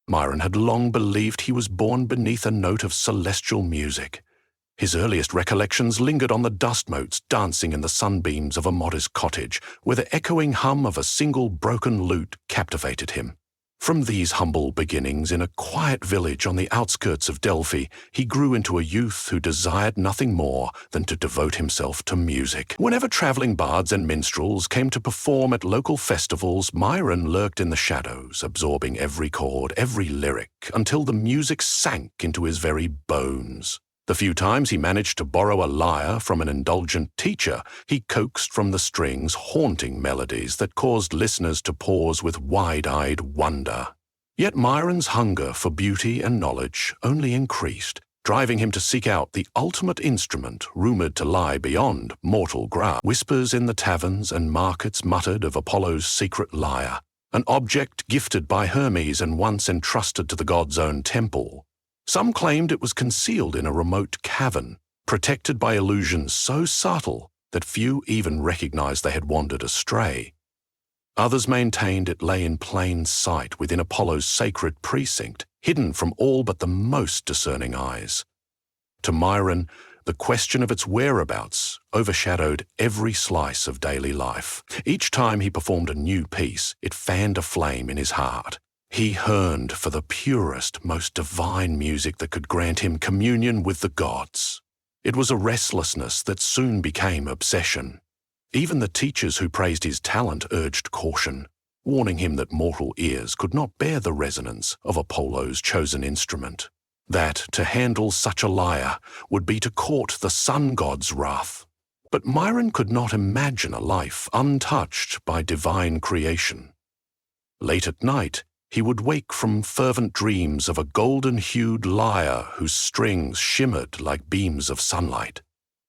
Myron had long believed he was born beneath a note of celestial music. His earliest recollections lingered on the dust motes dancing in the sunbeams of a modest cottage, where the echoing hum of a single broken lute captivated him. From these humble beginnings in a quiet village on the outskirts of Delphi, he grew into a youth who desired nothing more than to devote himself to music. Whenever traveling bards and minstrels came to perform at local festivals, Myron lurked in the shadows, absorbing every chord, every lyric, until the music sank into his very bones. The few times he managed to borrow a lyre from an indulgent teacher, he coaxed from the strings haunting melodies that caused listeners to pause with wide-eyed wonder. Yet Myron's hunger for beauty and knowledge only increased, driving him to seek out the ultimate instrument rumored to lie beyond mortal grasp. Whispers in the taverns and markets muttered of Apollo's secret lyre, an object gifted by Hermes and once entrusted to the god's own temple. Some claimed it was concealed in a remote cavern, protected by illusions so subtle that few even recognized they had wandered astray. Others maintained it lay in plain sight within Apollo's sacred precinct, hidden from all but the most discerning eyes. To Myron, the question of its whereabouts overshadowed every slice of daily life. Each time he performed a new piece, it fanned a flame in his heart. He yearned for the purest, most divine music that could grant him communion with the gods. It was a restlessness that soon became obsession. Even the teachers who praised his talent urged caution, warning him that mortal ears could not bear the resonance of Apollo's chosen instrument. That to handle such a lyre would be to court the sun god's wrath. But Myron could not imagine a life untouched by divine creation. Late at night, he would wake from fervent dreams of a golden-hued lyre whose strings shimmered like beams of sunlight.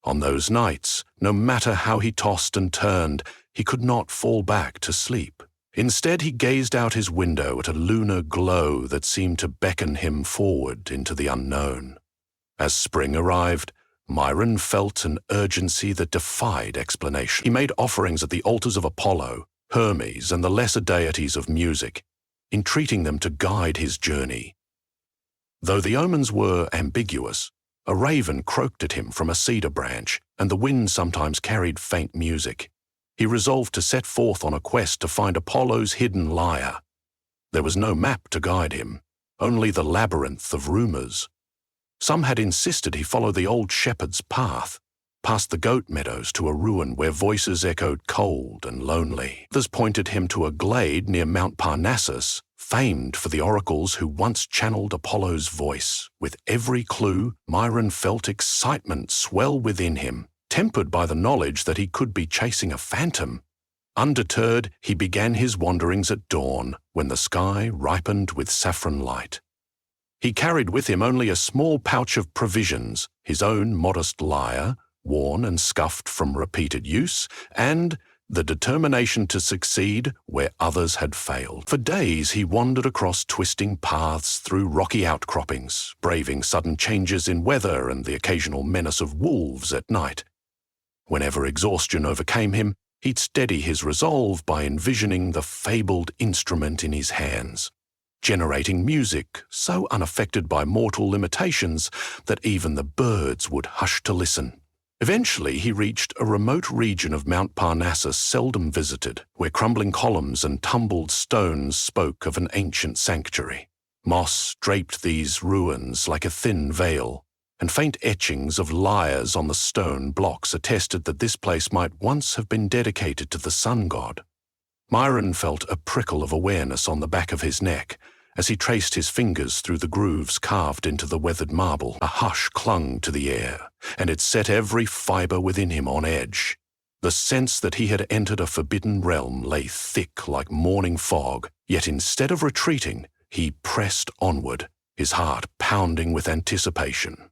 On those nights, no matter how he tossed and turned, he could not fall back to sleep. Instead, he gazed out his window at a lunar glow that seemed to beckon him forward into the unknown. As spring arrived, Myron felt an urgency that defied explanation. He made offerings at the altars of Apollo, Hermes, and the lesser deities of music, entreating them to guide his journey. Though the omens were ambiguous, a raven croaked at him from a cedar branch, and the wind sometimes carried faint music. He resolved to set forth on a quest to find Apollo's hidden lyre. There was no map to guide him, only the labyrinth of rumors. Some had insisted he follow the old shepherd's path, past the goat meadows to a ruin where voices echoed cold and lonely. Others pointed him to a glade near Mount Parnassus, famed for the oracles who once channeled Apollo's voice. With every clue, Myron felt excitement swell within him, tempered by the knowledge that he could be chasing a phantom. Undeterred, he began his wanderings at dawn, when the sky ripened with saffron light. He carried with him only a small pouch of provisions, his own modest lyre, worn and scuffed from repeated use, and the determination to succeed where others had failed. For days he wandered across twisting paths through rocky outcroppings, braving sudden changes in weather and the occasional menace of wolves at night. Whenever exhaustion overcame him, he'd steady his resolve by envisioning the fabled instrument in his hands, generating music so unaffected by mortal limitations that even the birds would hush to listen. Eventually, he reached a remote region of Mount Parnassus seldom visited, where crumbling columns and tumbled stones spoke of an ancient sanctuary. Moss draped these ruins like a thin veil, and faint etchings of lyres on the stone blocks attested that this place might once have been dedicated to the sun god. Myron felt a prickle of awareness on the back of his neck, as he traced his fingers through the grooves carved into the weathered marble. A hush clung to the air, and it set every fiber within him on edge. The sense that he had entered a forbidden realm lay thick like morning fog, yet instead of retreating, he pressed onward, his heart pounding with anticipation.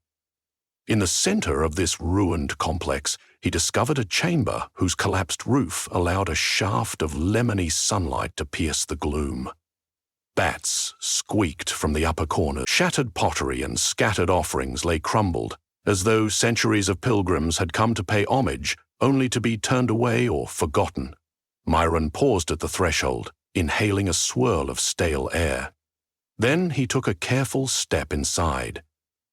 In the center of this ruined complex, he discovered a chamber whose collapsed roof allowed a shaft of lemony sunlight to pierce the gloom. Bats squeaked from the upper corners. Shattered pottery and scattered offerings lay crumbled, as though centuries of pilgrims had come to pay homage only to be turned away or forgotten. Myron paused at the threshold, inhaling a swirl of stale air. Then he took a careful step inside.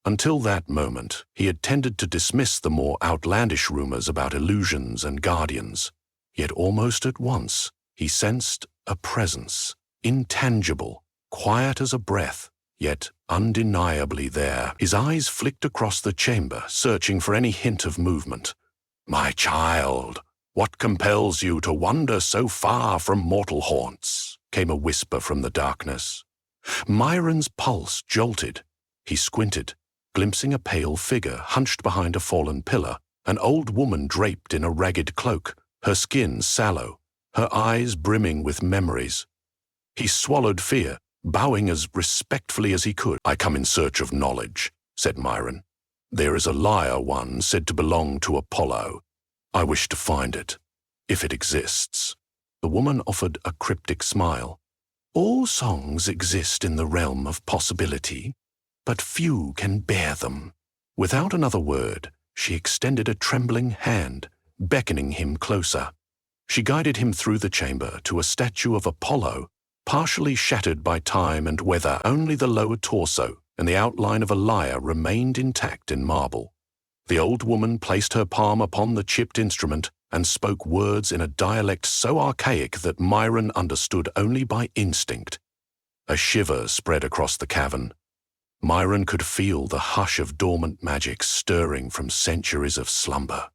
Until that moment, he had tended to dismiss the more outlandish rumors about illusions and guardians. Yet almost at once, he sensed a presence, intangible, quiet as a breath, yet undeniably there. His eyes flicked across the chamber, searching for any hint of movement. "My child, what compels you to wander so far from mortal haunts?" came a whisper from the darkness. Myron's pulse jolted. He squinted, glimpsing a pale figure hunched behind a fallen pillar, an old woman draped in a ragged cloak, her skin sallow, her eyes brimming with memories. He swallowed fear, bowing as respectfully as he could. "I come in search of knowledge," said Myron. "There is a lyre one said to belong to Apollo. I wish to find it, if it exists." The woman offered a cryptic smile. "All songs exist in the realm of possibility, but few can bear them." Without another word, she extended a trembling hand, beckoning him closer. She guided him through the chamber to a statue of Apollo, partially shattered by time and weather. Only the lower torso and the outline of a lyre remained intact in marble. The old woman placed her palm upon the chipped instrument and spoke words in a dialect so archaic that Myron understood only by instinct. A shiver spread across the cavern. Myron could feel the hush of dormant magic stirring from centuries of slumber.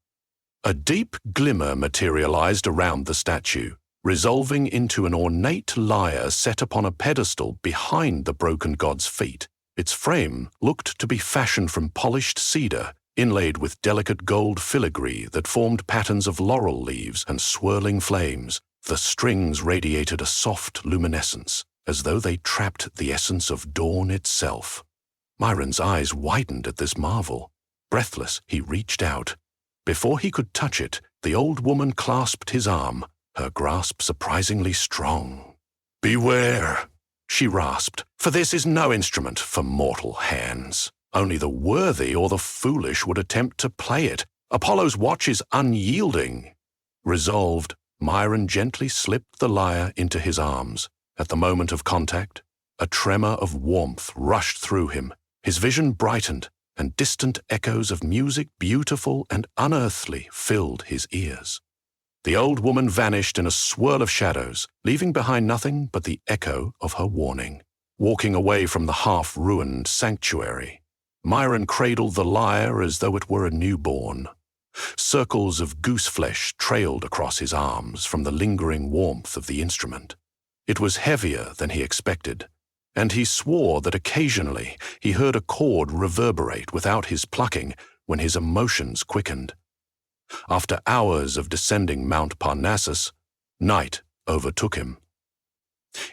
A deep glimmer materialized around the statue, resolving into an ornate lyre set upon a pedestal behind the broken god's feet. Its frame looked to be fashioned from polished cedar, inlaid with delicate gold filigree that formed patterns of laurel leaves and swirling flames. The strings radiated a soft luminescence, as though they trapped the essence of dawn itself. Myron's eyes widened at this marvel. Breathless, he reached out. Before he could touch it, the old woman clasped his arm, her grasp surprisingly strong. "Beware," she rasped, "for this is no instrument for mortal hands. Only the worthy or the foolish would attempt to play it. Apollo's watch is unyielding." Resolved, Myron gently slipped the lyre into his arms. At the moment of contact, a tremor of warmth rushed through him. His vision brightened, and distant echoes of music beautiful and unearthly filled his ears. The old woman vanished in a swirl of shadows, leaving behind nothing but the echo of her warning. Walking away from the half-ruined sanctuary, Myron cradled the lyre as though it were a newborn. Circles of gooseflesh trailed across his arms from the lingering warmth of the instrument. It was heavier than he expected, and he swore that occasionally he heard a chord reverberate without his plucking when his emotions quickened. After hours of descending Mount Parnassus, night overtook him.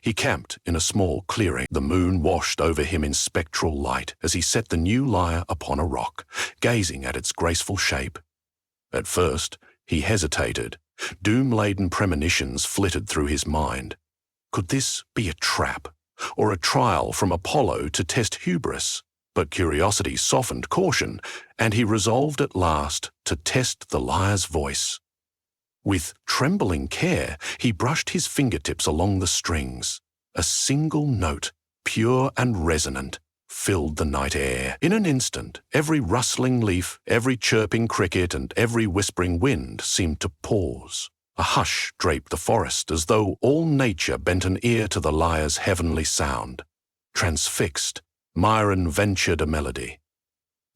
He camped in a small clearing. The moon washed over him in spectral light as he set the new lyre upon a rock, gazing at its graceful shape. At first, he hesitated. Doom-laden premonitions flitted through his mind. Could this be a trap, or a trial from Apollo to test hubris? But curiosity softened caution, and he resolved at last to test the lyre's voice. With trembling care, he brushed his fingertips along the strings. A single note, pure and resonant, filled the night air. In an instant, every rustling leaf, every chirping cricket, and every whispering wind seemed to pause. A hush draped the forest as though all nature bent an ear to the lyre's heavenly sound. Transfixed, Myron ventured a melody.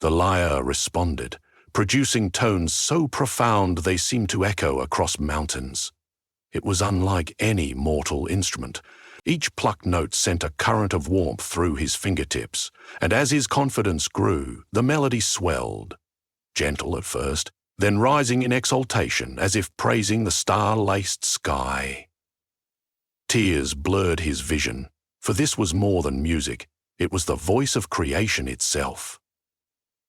The lyre responded, producing tones so profound they seemed to echo across mountains. It was unlike any mortal instrument. Each plucked note sent a current of warmth through his fingertips, and as his confidence grew, the melody swelled. Gentle at first, then rising in exaltation as if praising the star-laced sky. Tears blurred his vision, for this was more than music. It was the voice of creation itself.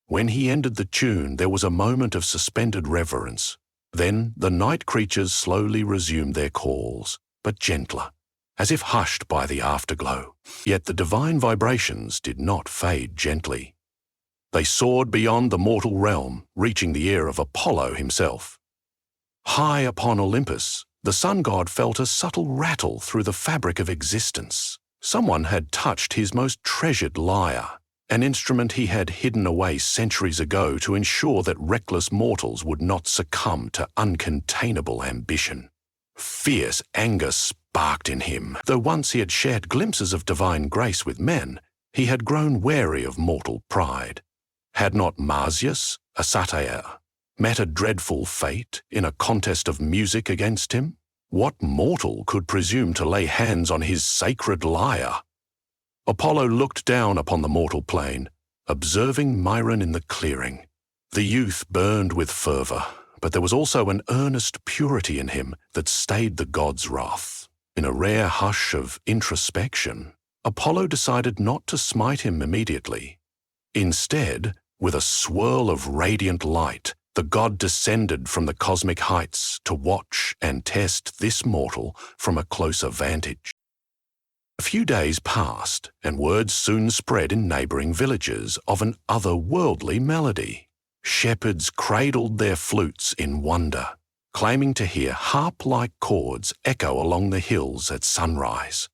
When he ended the tune, there was a moment of suspended reverence. Then the night creatures slowly resumed their calls, but gentler, as if hushed by the afterglow. Yet the divine vibrations did not fade gently. They soared beyond the mortal realm, reaching the ear of Apollo himself. High upon Olympus, the sun god felt a subtle rattle through the fabric of existence. Someone had touched his most treasured lyre, an instrument he had hidden away centuries ago to ensure that reckless mortals would not succumb to uncontainable ambition. Fierce anger sparked in him. Though once he had shared glimpses of divine grace with men, he had grown wary of mortal pride. Had not Marsyas, a satyr, met a dreadful fate in a contest of music against him? What mortal could presume to lay hands on his sacred lyre? Apollo looked down upon the mortal plane, observing Myron in the clearing. The youth burned with fervor, but there was also an earnest purity in him that stayed the god's wrath. In a rare hush of introspection, Apollo decided not to smite him immediately. Instead, with a swirl of radiant light, the god descended from the cosmic heights to watch and test this mortal from a closer vantage. A few days passed, and word soon spread in neighboring villages of an otherworldly melody. Shepherds cradled their flutes in wonder, claiming to hear harp-like chords echo along the hills at sunrise.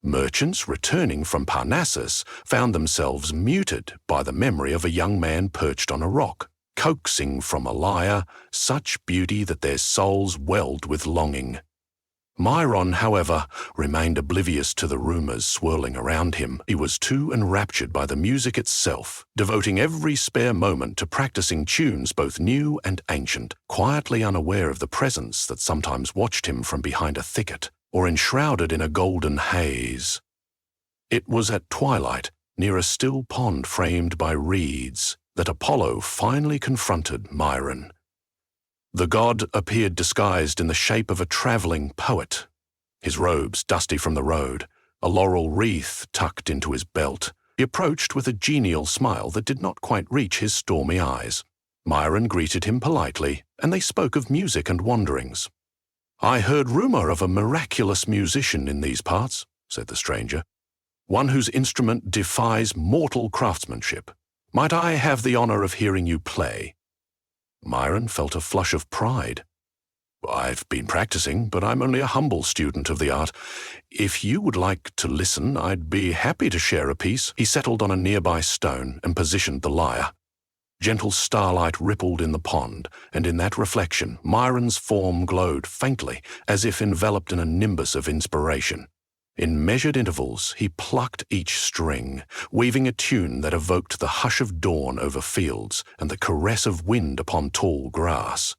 Merchants returning from Parnassus found themselves muted by the memory of a young man perched on a rock, coaxing from a lyre such beauty that their souls welled with longing. Myron, however, remained oblivious to the rumors swirling around him. He was too enraptured by the music itself, devoting every spare moment to practicing tunes both new and ancient, quietly unaware of the presence that sometimes watched him from behind a thicket or enshrouded in a golden haze. It was at twilight, near a still pond framed by reeds, that Apollo finally confronted Myron. The god appeared disguised in the shape of a traveling poet, his robes dusty from the road, a laurel wreath tucked into his belt. He approached with a genial smile that did not quite reach his stormy eyes. Myron greeted him politely, and they spoke of music and wanderings. "I heard rumor of a miraculous musician in these parts," said the stranger, "one whose instrument defies mortal craftsmanship. Might I have the honor of hearing you play?" Myron felt a flush of pride. "I've been practicing, but I'm only a humble student of the art. If you would like to listen, I'd be happy to share a piece." He settled on a nearby stone and positioned the lyre. Gentle starlight rippled in the pond, and in that reflection, Myron's form glowed faintly, as if enveloped in a nimbus of inspiration. In measured intervals, he plucked each string, weaving a tune that evoked the hush of dawn over fields and the caress of wind upon tall grass.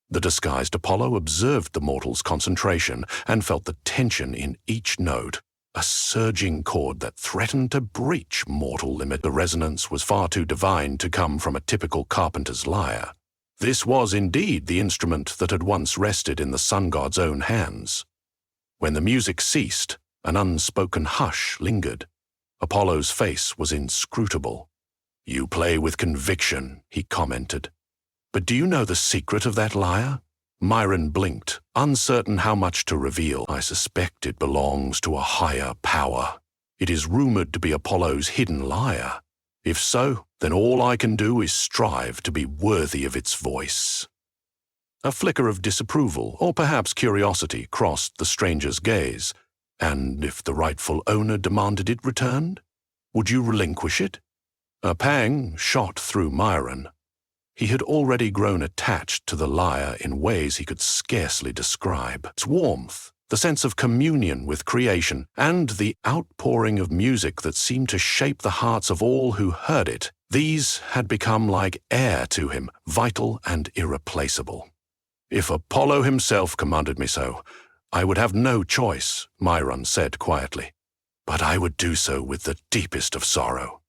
The disguised Apollo observed the mortal's concentration and felt the tension in each note, a surging chord that threatened to breach mortal limit. The resonance was far too divine to come from a typical carpenter's lyre. This was indeed the instrument that had once rested in the sun god's own hands. When the music ceased, an unspoken hush lingered. Apollo's face was inscrutable. "You play with conviction," he commented. "But do you know the secret of that lyre?" Myron blinked, uncertain how much to reveal. "I suspect it belongs to a higher power. It is rumored to be Apollo's hidden lyre. If so, then all I can do is strive to be worthy of its voice." A flicker of disapproval, or perhaps curiosity, crossed the stranger's gaze. "And if the rightful owner demanded it returned? Would you relinquish it?" A pang shot through Myron. He had already grown attached to the lyre in ways he could scarcely describe. Its warmth, the sense of communion with creation, and the outpouring of music that seemed to shape the hearts of all who heard it, these had become like air to him, vital and irreplaceable. "If Apollo himself commanded me so, I would have no choice," Myron said quietly. "But I would do so with the deepest of sorrow."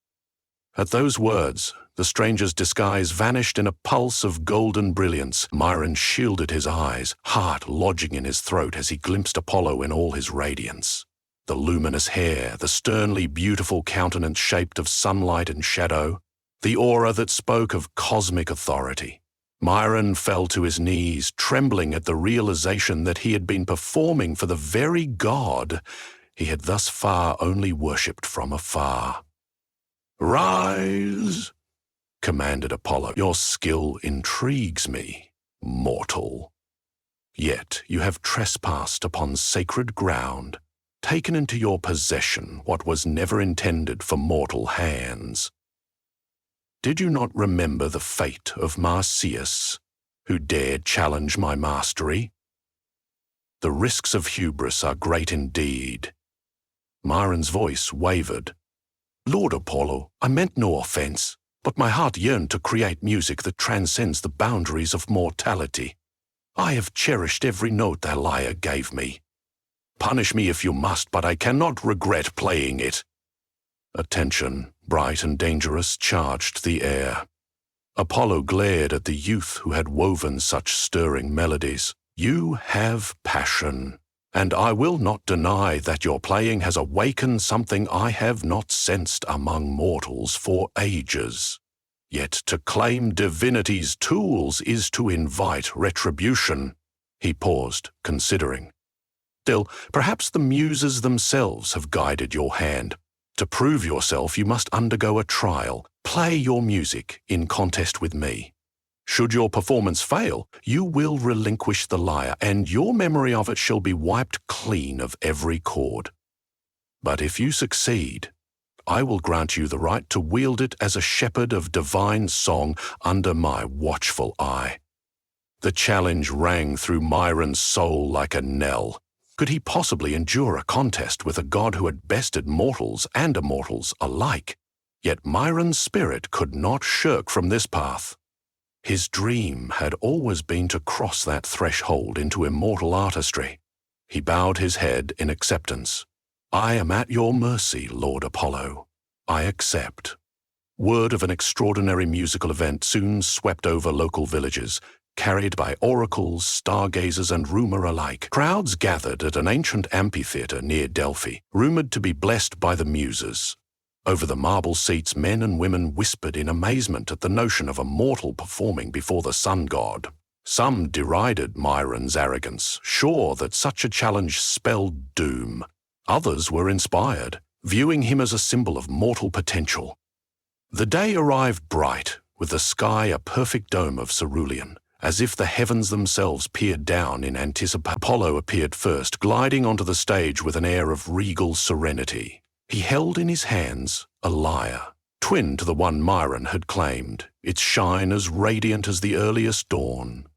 At those words, the stranger's disguise vanished in a pulse of golden brilliance. Myron shielded his eyes, heart lodging in his throat as he glimpsed Apollo in all his radiance. The luminous hair, the sternly beautiful countenance shaped of sunlight and shadow, the aura that spoke of cosmic authority. Myron fell to his knees, trembling at the realization that he had been performing for the very god he had thus far only worshipped from afar. "Rise!" commanded Apollo. "Your skill intrigues me, mortal. Yet you have trespassed upon sacred ground. taken into your possession what was never intended for mortal hands. Did you not remember the fate of Marsyas, who dared challenge my mastery? The risks of hubris are great indeed. Myron's voice wavered. Lord Apollo, I meant no offense, but my heart yearned to create music that transcends the boundaries of mortality. I have cherished every note that Lyre gave me. Punish me if you must, but I cannot regret playing it. A tension, bright and dangerous, charged the air. Apollo glared at the youth who had woven such stirring melodies. You have passion, and I will not deny that your playing has awakened something I have not sensed among mortals for ages. Yet to claim divinity's tools is to invite retribution. He paused, considering. Still, perhaps the muses themselves have guided your hand. To prove yourself, you must undergo a trial. Play your music in contest with me. Should your performance fail, you will relinquish the lyre, and your memory of it shall be wiped clean of every chord. But if you succeed, I will grant you the right to wield it as a shepherd of divine song under my watchful eye. The challenge rang through Myron's soul like a knell. Could he possibly endure a contest with a god who had bested mortals and immortals alike? Yet Myron's spirit could not shirk from this path. His dream had always been to cross that threshold into immortal artistry. He bowed his head in acceptance. I am at your mercy, Lord Apollo. I accept. Word of an extraordinary musical event soon swept over local villages, carried by oracles, stargazers, and rumor alike. Crowds gathered at an ancient amphitheater near Delphi, rumored to be blessed by the muses. Over the marble seats, men and women whispered in amazement at the notion of a mortal performing before the sun god. Some derided Myron's arrogance, sure that such a challenge spelled doom. Others were inspired, viewing him as a symbol of mortal potential. The day arrived bright, with the sky a perfect dome of cerulean, as if the heavens themselves peered down in anticipation. Apollo appeared first, gliding onto the stage with an air of regal serenity. He held in his hands a lyre, twin to the one Myron had claimed, its shine as radiant as the earliest dawn.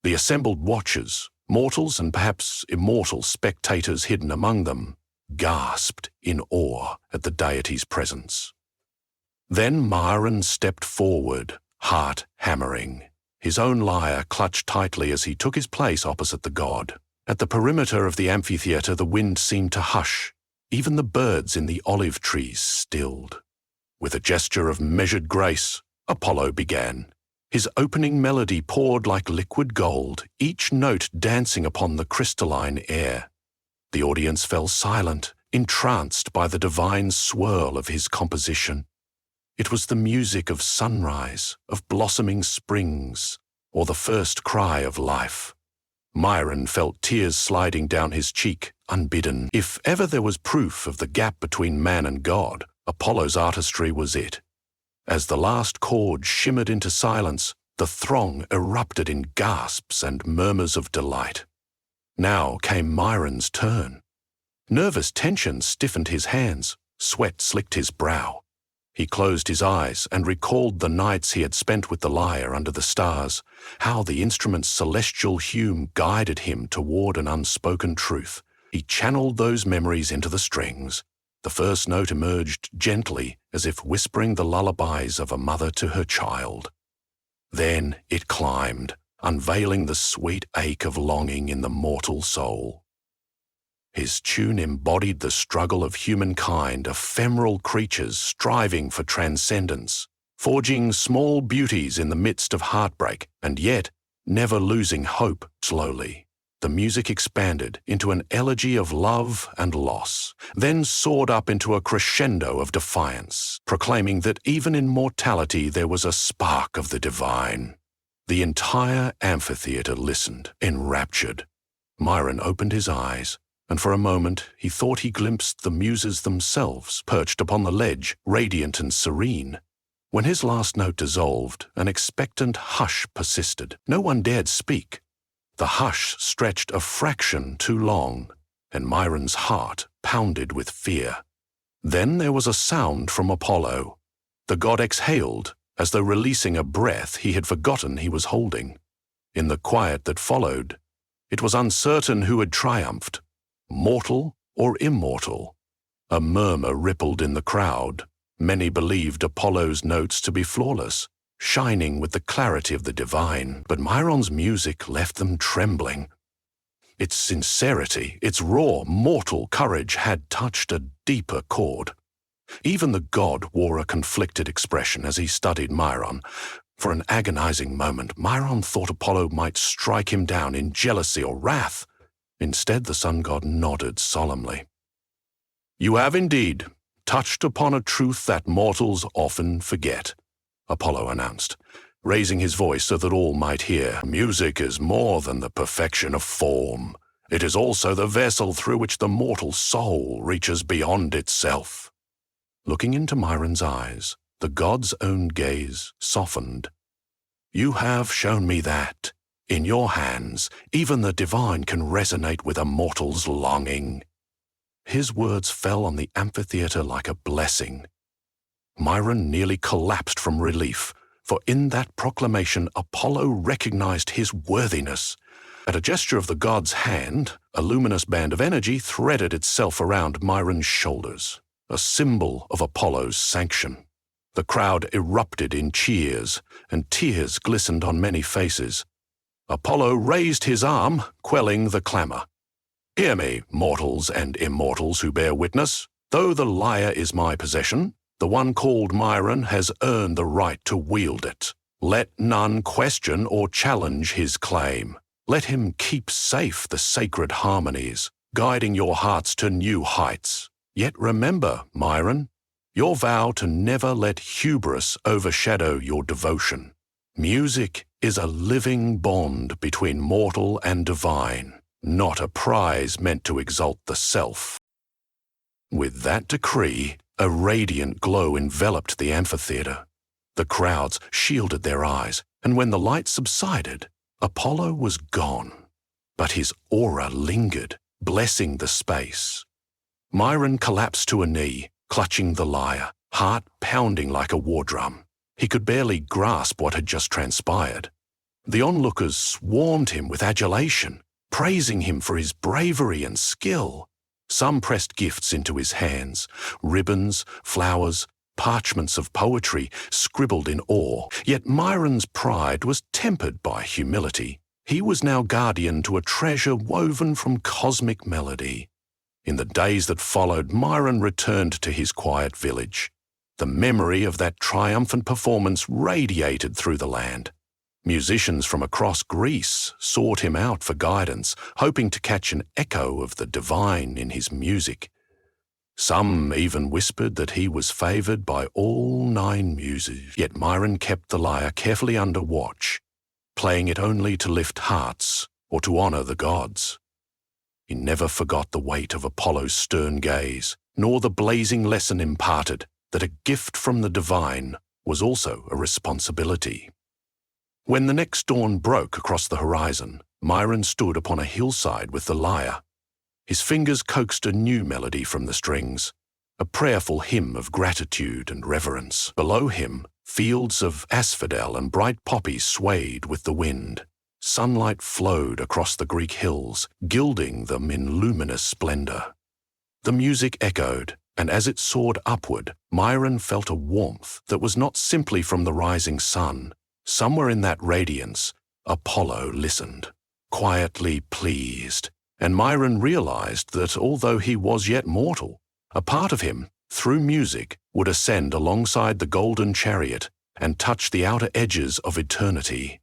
The assembled watchers, mortals and perhaps immortal spectators hidden among them, gasped in awe at the deity's presence. Then Myron stepped forward, heart hammering, his own lyre clutched tightly as he took his place opposite the god. At the perimeter of the amphitheater, the wind seemed to hush. Even the birds in the olive trees stilled. With a gesture of measured grace, Apollo began. His opening melody poured like liquid gold, each note dancing upon the crystalline air. The audience fell silent, entranced by the divine swirl of his composition. It was the music of sunrise, of blossoming springs, or the first cry of life. Myron felt tears sliding down his cheek, unbidden. If ever there was proof of the gap between man and God, Apollo's artistry was it. As the last chord shimmered into silence, the throng erupted in gasps and murmurs of delight. Now came Myron's turn. Nervous tension stiffened his hands, sweat slicked his brow. He closed his eyes and recalled the nights he had spent with the lyre under the stars, how the instrument's celestial hue guided him toward an unspoken truth. He channeled those memories into the strings. The first note emerged gently, as if whispering the lullabies of a mother to her child. Then it climbed, unveiling the sweet ache of longing in the mortal soul. His tune embodied the struggle of humankind, ephemeral creatures striving for transcendence, forging small beauties in the midst of heartbreak, and yet never losing hope. Slowly, the music expanded into an elegy of love and loss, then soared up into a crescendo of defiance, proclaiming that even in mortality there was a spark of the divine. The entire amphitheater listened, enraptured. Myron opened his eyes, and for a moment he thought he glimpsed the muses themselves, perched upon the ledge, radiant and serene. When his last note dissolved, an expectant hush persisted. No one dared speak. The hush stretched a fraction too long. and Myron's heart pounded with fear. Then there was a sound from Apollo. The god exhaled, as though releasing a breath he had forgotten he was holding. In the quiet that followed, it was uncertain who had triumphed, mortal or immortal. A murmur rippled in the crowd. Many believed Apollo's notes to be flawless, shining with the clarity of the divine, but Myron's music left them trembling. Its sincerity, its raw, mortal courage had touched a deeper chord. Even the god wore a conflicted expression as he studied Myron. For an agonizing moment, Myron thought Apollo might strike him down in jealousy or wrath. Instead, the sun god nodded solemnly. "You have indeed touched upon a truth that mortals often forget," Apollo announced, raising his voice so that all might hear. "Music is more than the perfection of form. It is also the vessel through which the mortal soul reaches beyond itself." Looking into Myron's eyes, the god's own gaze softened. "You have shown me that, in your hands, even the divine can resonate with a mortal's longing." His words fell on the amphitheater like a blessing. Myron nearly collapsed from relief, for in that proclamation Apollo recognized his worthiness. At a gesture of the god's hand, a luminous band of energy threaded itself around Myron's shoulders, a symbol of Apollo's sanction. The crowd erupted in cheers, and tears glistened on many faces. Apollo raised his arm, quelling the clamor. "Hear me, mortals and immortals who bear witness. Though the lyre is my possession, the one called Myron has earned the right to wield it. Let none question or challenge his claim. Let him keep safe the sacred harmonies, guiding your hearts to new heights. Yet remember, Myron, your vow to never let hubris overshadow your devotion. Music is a living bond between mortal and divine, not a prize meant to exalt the self." With that decree, a radiant glow enveloped the amphitheater. The crowds shielded their eyes, and when the light subsided, Apollo was gone. But his aura lingered, blessing the space. Myron collapsed to a knee, clutching the lyre, heart pounding like a war drum. He could barely grasp what had just transpired. The onlookers swarmed him with adulation, praising him for his bravery and skill. Some pressed gifts into his hands, ribbons, flowers, parchments of poetry scribbled in awe. Yet Myron's pride was tempered by humility. He was now guardian to a treasure woven from cosmic melody. In the days that followed, Myron returned to his quiet village. The memory of that triumphant performance radiated through the land. Musicians from across Greece sought him out for guidance, hoping to catch an echo of the divine in his music. Some even whispered that he was favored by all 9 muses. Yet Myron kept the lyre carefully under watch, playing it only to lift hearts or to honor the gods. He never forgot the weight of Apollo's stern gaze, nor the blazing lesson imparted that a gift from the divine was also a responsibility. When the next dawn broke across the horizon, Myron stood upon a hillside with the lyre. His fingers coaxed a new melody from the strings, a prayerful hymn of gratitude and reverence. Below him, fields of asphodel and bright poppies swayed with the wind. Sunlight flowed across the Greek hills, gilding them in luminous splendor. The music echoed, and as it soared upward, Myron felt a warmth that was not simply from the rising sun. Somewhere in that radiance, Apollo listened, quietly pleased, and Myron realized that although he was yet mortal, a part of him, through music, would ascend alongside the golden chariot and touch the outer edges of eternity.